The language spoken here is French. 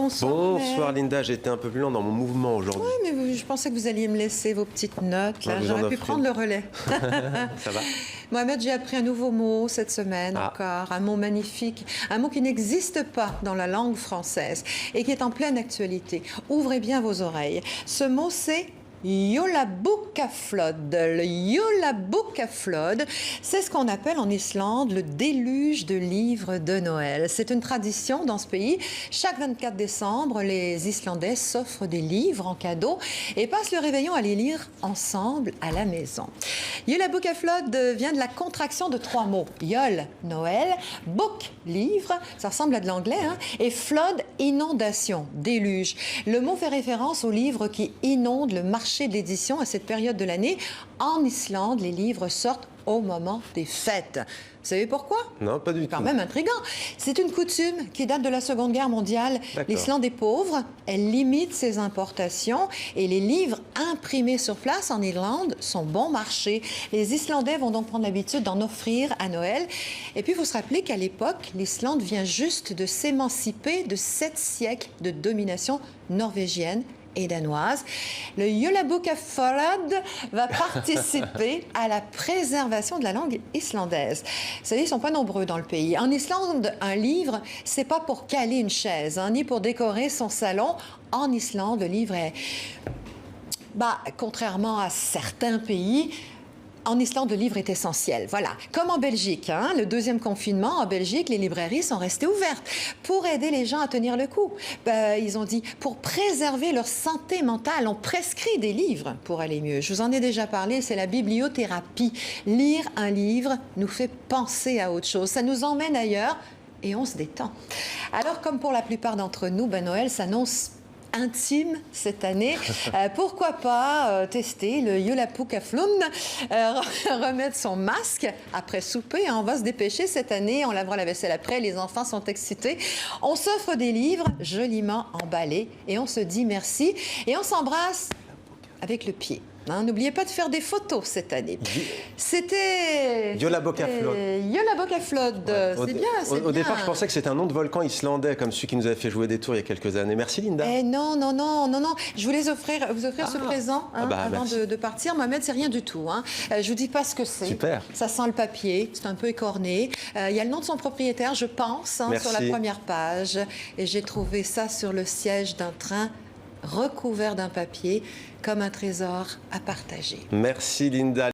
Bonsoir. Bonsoir Linda, j'étais un peu plus lent dans mon mouvement aujourd'hui. Oui, mais je pensais que vous alliez me laisser vos petites notes. Ouais, J'aurais pu prendre le relais. Ça va? Mohamed, j'ai appris un nouveau mot cette semaine encore, un mot magnifique, un mot qui n'existe pas dans la langue française et qui est en pleine actualité. Ouvrez bien vos oreilles. Ce mot, c'est Jólabókaflóð. Le Jólabókaflóð, c'est ce qu'on appelle en Islande le déluge de livres de Noël. C'est une tradition dans ce pays. Chaque 24 décembre, les Islandais s'offrent des livres en cadeau et passent le réveillon à les lire ensemble à la maison. Jólabókaflóð vient de la contraction de trois mots. Jól, Noël, bók, livre, ça ressemble à de l'anglais, hein, et flóð, inondation, déluge. Le mot fait référence aux livres qui inondent le marché d'édition à cette période de l'année. En Islande, les livres sortent au moment des fêtes. Vous savez pourquoi? Non, pas du tout. C'est quand même intriguant. C'est une coutume qui date de la Seconde Guerre mondiale. L'Islande est pauvre, elle limite ses importations et les livres imprimés sur place en Irlande sont bon marché. Les Islandais vont donc prendre l'habitude d'en offrir à Noël. Et puis, il faut se rappeler qu'à l'époque, l'Islande vient juste de s'émanciper de 7 siècles de domination norvégienne et danoise. Le Jólabókaflóð va participer à la préservation de la langue islandaise. Vous savez, ils ne sont pas nombreux dans le pays. En Islande, un livre, c'est pas pour caler une chaise, hein, ni pour décorer son salon. En Islande, le livre est... contrairement à certains pays, en Islande, le livre est essentiel. Voilà. Comme en Belgique, hein, le deuxième confinement, en Belgique, les librairies sont restées ouvertes pour aider les gens à tenir le coup. Ils ont dit, pour préserver leur santé mentale, on prescrit des livres pour aller mieux. Je vous en ai déjà parlé, c'est la bibliothérapie. Lire un livre nous fait penser à autre chose. Ça nous emmène ailleurs et on se détend. Alors, comme pour la plupart d'entre nous, Noël s'annonce intime cette année. Pourquoi pas tester le Jólabókaflóð, remettre son masque après souper. On va se dépêcher cette année, on lavera la vaisselle après, les enfants sont excités. On s'offre des livres joliment emballés et on se dit merci et on s'embrasse avec le pied. N'oubliez pas de faire des photos cette année. C'était... Jólabókaflóð. Jólabókaflóð, c'est bien, c'est bien. Au départ, je pensais que c'était un nom de volcan islandais, comme celui qui nous avait fait jouer des tours il y a quelques années. Merci Linda. Non. Je voulais vous offrir ce présent avant de partir. Mohamed, c'est rien du tout. Je vous dis pas ce que c'est. Super. Ça sent le papier, c'est un peu écorné. Il y a le nom de son propriétaire, je pense, sur la première page. Et j'ai trouvé ça sur le siège d'un train recouvert d'un papier comme un trésor à partager. Merci Linda.